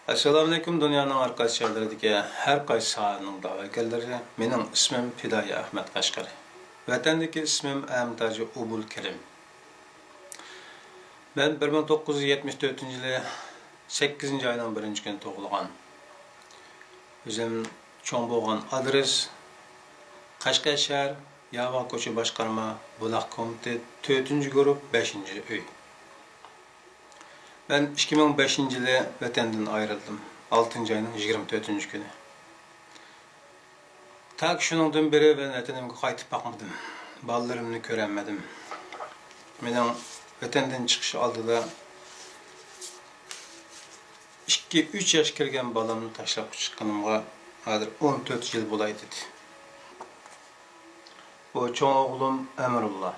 Assalamu alaikum dünyanın arkadaşlarıdaki her qaysı sahanın davakarları. Mening ismim Fidoyi Ahmad Qashqari. Vatandagi ismim Amtaji Ubul Kirim. Ben 1974 yılı 8 ayının 1 günü tug'ilgan. Özüm cho'ng bo'lgan adres Qashqar shahar Yava ko'cha boshqarma Bulaq komitet 4 guruh 5 uy. Ben 2005 yılı vatandan ayrıldım. 6. ayının 24. günü. Ta ki şundan beri ben vatanımga qaytib bakmadım. Balalarımni ko'rolmadim. Mening vatandan chiqish oldida 2-3 yosh kirgan balamni tashlab chiqqanimga hozir 14 yil bo'lay dedi. Bu cho'ng o'g'lim Emrullah.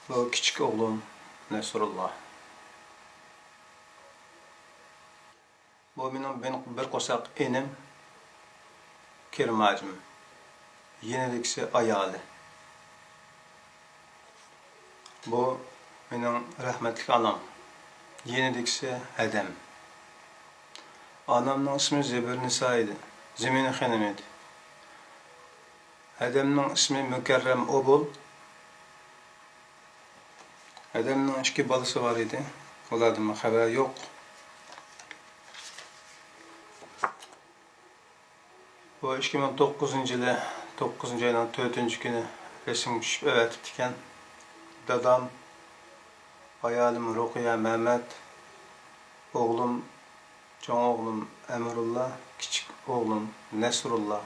Bu küçük oğlum Nesrullah. Bu benim bir qo'saq enim Kirmacım. Yeniliksi ayali. Bu benim rahmetli anam. Yeniliksi Hedem. Anamın ismi Zebir Nisa idi. Zemine Hanım idi. Hedem'nin ismi Mükerrem Obul. Hedem'nin 2 balası var idi. Onlardan haber yok. Bu 2009 yılı 9. ayının 4. günü resim düşüp öğretiptiken dadam, hayalim Rukiye Mehmet, oğlum, çoğun oğlum Emrullah, küçük oğlum Nesrullah.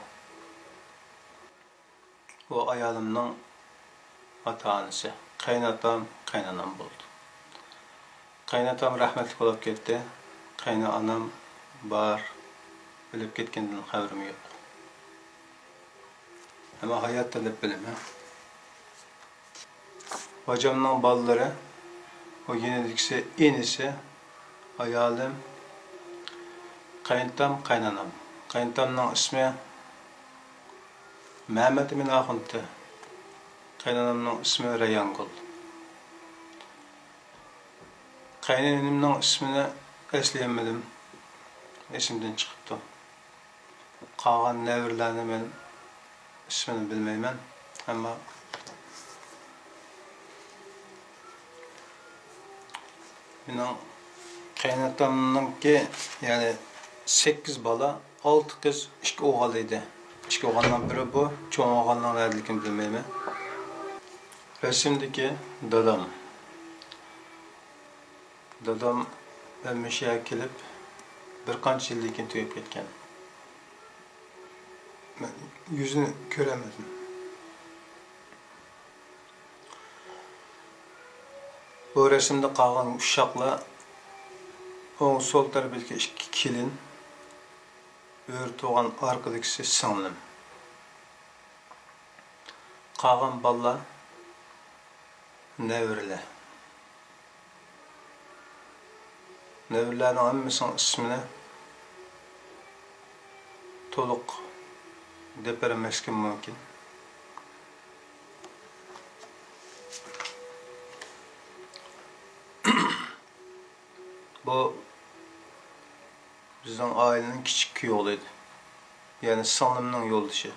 Bu hayalimden ata-anası. Qaynatam, qaynanam bo'ldi. Qaynatam rahmetli bo'lib ketdi. Qaynanam bar, bilib ketgandan xabarim yo'q. Ama hayatda deb bilaman. Hocamning bolaları, o yeniliksi enisi, hayalim, qaynatam, qaynanam. Qaynatamning ismi Mehmet Emin Axundi. Qaynanamning ismi Rayangul. Qaynanamning ismini esleyemmedim. Esimden çıktı. Qolgan nevirlarni men ismini bilmayman. Ama mening qaynatamninki yani 8 bala, 6 kız, 2 o'g'il edi. 2 o'g'ildan biri bu, cho'ng o'g'ilning nerligini bilmayman. Resimdeki dadam. Dadam ölmüşe kelip bir qancha yildan keyin tugab ketgan. Ben yüzünü göremedim. Bu resimde qolgan uşaqlar o'ng sol tarafdagi 2 kelin, o'rta tuğan arkadagisi singlim. Qolgan bolalar Nevriler. Nevrilerin hammasının ismini to'liq deb bermaskim mumkin. Bu bizning ailenin kichik kuyovli edi. Yani singlimning yo'ldoshi.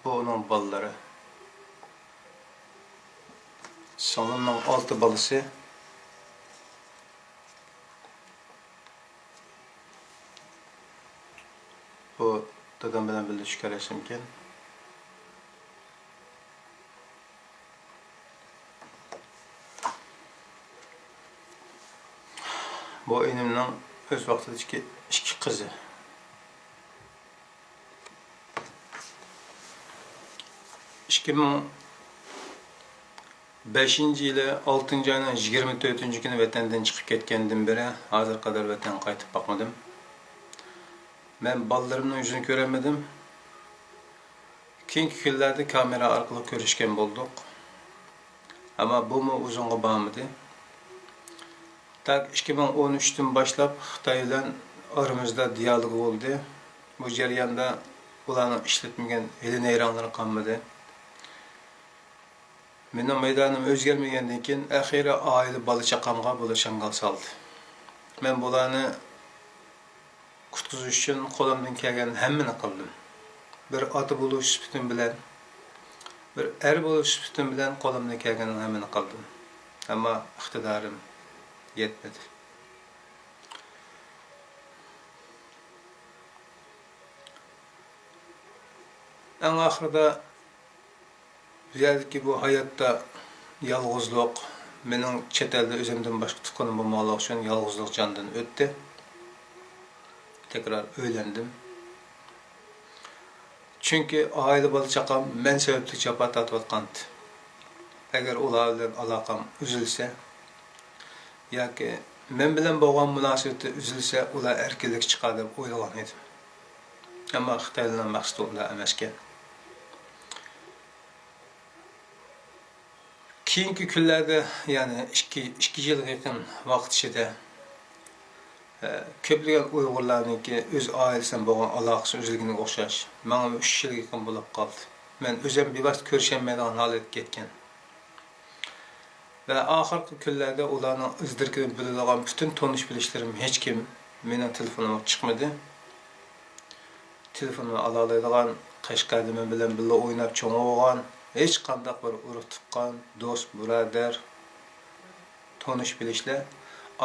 Bu onun balaları. Singlimning 6 balası. Bu dadam bilan birga tushgan resimken. Bu enimning o'z vaqtidagi 2 qizi. 2005 yılı 6. ayının 24. günü vatandan çıkıp ketgandan beri hozir kadar vatan qaytib bakmadım. Ben balalarımın yüzünü göremedim. Keyingi kunlarda kamera orqali ko'rishgan bo'ldik. Ama bu mu uzunga bormadi. Tak 2013'ten başlap Xitoy bilan aramızda diyalog oldu. Bu jarayonda ularning ishlatmagan hili neyronlari qolmadi. Mening maydonim o'zgarmagandan keyin axiri oila bola chaqamga bular shangal soldi. Men bularni qutqizish uchun qo'limdan kelgan hammani qildim. Bir ota bo'lish sifatim bilan, bir er bo'lish sifatim bilan qo'limdan kelgan hammani qildim. Ammo iqtidorim yetmedi. En ahırda ki bu hayatta yalğızlık, mening chet elda o'zimdan boshqa tuqqanim bo'lmaganligi uchun yalğızlık jondan o'tdi. Tekrar uylandim. Çünkü aile bola chaqam men sababli jafo tortayotgandi. Agar ular bilan aloqam uzilsa yoki men bilan bo'lgan munosabati uzilsa, ular erkinlik chiqadi deb o'ylagan edim. Ammo Xitoydan maqsad unda emas ekan. Keyingi kunlarda, ya'ni 2 yilga yaqin vaqt ichida ko'plagan Uyg'urlarningki o'z oilasidan bo'lgan aloqasi uzilganiga o'xshash. Menga 3 yilga yaqin bo'lib qoldi. Men o'zim bevosita ko'rishamaydigan holatga ketgan. Ve oxirgi kunlarda ularning izdirkidan biladigan bütün tonish bilishlarim hech kim mening telefonimga chiqmadi. Telefonimni ola oladigan, Qashqarda men bilan birga o'ynab cho'ng bo'lgan, hech qanday bir urug' tuqqan, do'st, birodar, tonish bilishlar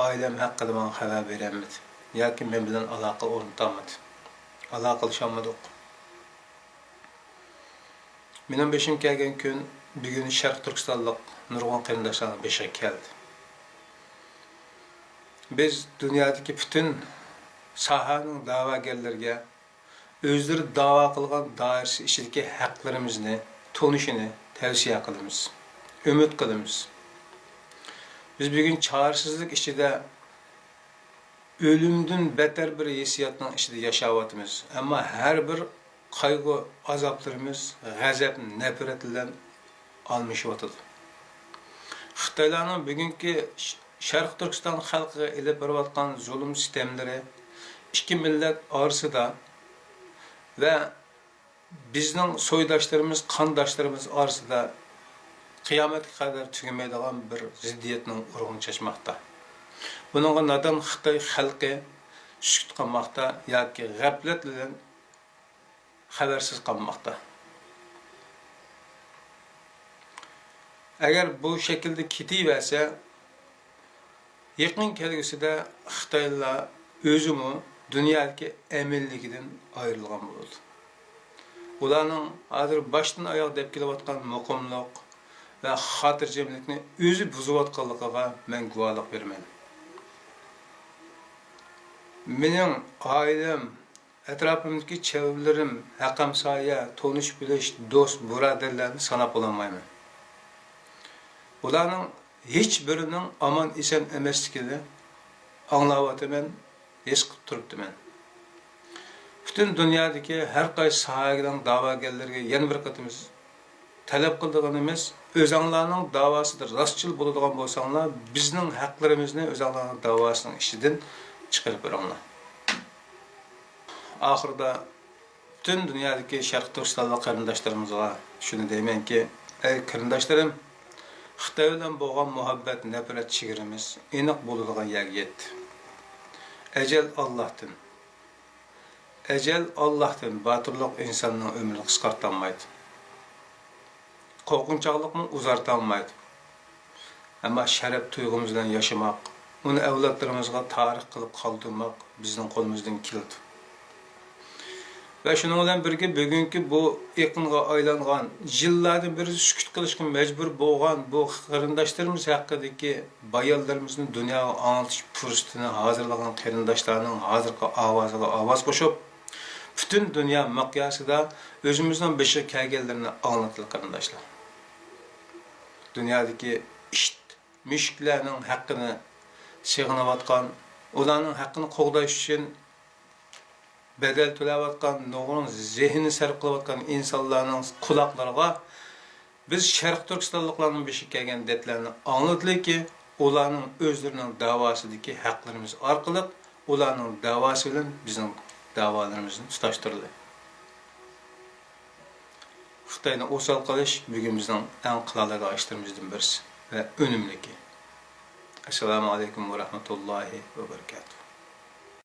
oilam haqida menga xabar berolmadi yoki men bilan aloqa o'rnatolmadi. Aloqa qilisholmadik. Mening beshim kelgan kun bugun Sharq Turkistonlik nurg'un qarindoshlarning beshiga keldi. Biz dunyodagi bütün sohaning da'vogarlariga o'zlari da'vo qilgan doirasi ichidagi haqlarimizni tonishini tavsiya qilamiz, umid qilamiz. Biz bugun chorsizlik ichida o'limdan beter bir hissiyotning ichida yashayapmiz. Ammo har bir qayg'u, azoblarimiz g'azab, nafrat bilan almashyapti. Xitoylarning bugungi Sharq Turkiston xalqiga elib borayotgan zulm sistemlari ikki millat orasida ve bizning so'ydoshlarimiz, qondoshlarimiz orasida qiyomatga qadar tugamaydigan bir ziddiyatning urug'ini chechmoqda. Buningga nodon Xitoy xalqi sukut qilmoqda yoki g'aflat bilan xabarsiz qolmoqda. Agar bu shaklda ketaversa, yaqin kelgusida Xitoylar o'zimi dunyodagi eminligidan ayrilgan bo'ladi. Ularning hozir boshdan oyoq deb kelayotgan muqimlik ve xotirjamlikni o'zi buzayotganligiga men guvohlik beraman. Mening oilam, atrofimdagi chevralarim, haqamsoya, tonish bilish, do'st, birodarlarni sanab ololmayman. Ularning hech birining omon eson emasligini anglayapman, his qilib turibman. Bütün dünyadaki her qaysi sohadan da'vogarlarga yana bir qatimiz talab qilganimiz, o'zinglarning davosidir rostchil bo'ladigan bo'lsanglar, bizning haqlarimizni o'zinglarning davosining ichidan chiqarib beringlar. Oxirida bütün dünyadaki Sharq Turkistonlik qarindoshlarimizga shuni deymanki, ey qarindoshlarim, Xitoy bilan bo'lgan muhabbat, nafrat chegirimiz aniq bo'ladigan yerga yetdi. Ecel Allah'tan. Ecel Allah'tan, batırlık insanın ömrünü qisqartolmaydi. Qo'rqinchoqlikni uzartolmaydi. Ammo sharaf tuyg'umiz bilan yashamoq, uni avlodlarimizga tarix qilib qoldirmoq bizning qo'limizdan keldi. Ve shuning bilan birga bugungi bu yaqinga aylangan, yillardan beri sukut qilishga majbur bo'lgan bu qarindoshlarimiz haqidagi bayonlarimizni dunyoga anglatish fursatini hozirlagan qarindoshlarning hozirgi ovoziga ovoz qo'shib, bütün dünya miqyosida o'zimizning beshiga kelganlarini anlatdik qarindoshlar. Dunyodagi mushuklarning haqqini sig'inayotgan, ularning haqqini qo'g'dash uchun bedel to'layotgan, nurg'un zehnini sarf qilayotgan insonlarning quloqlariga biz Sharq Turkistonliklarning beshiga kelgan dardlarni anglatdikki, ularning o'zlarining da'vosidagi haqlarimiz orqali ularning da'vosi bilan bizning da'volarimizni tutashtirdi. Xitoyni o'sal qilish bugünimizning eng qilaliq ishlarimizdan birisi va unumliki. Assalomu alaykum va rahmatullohi va barakatuh.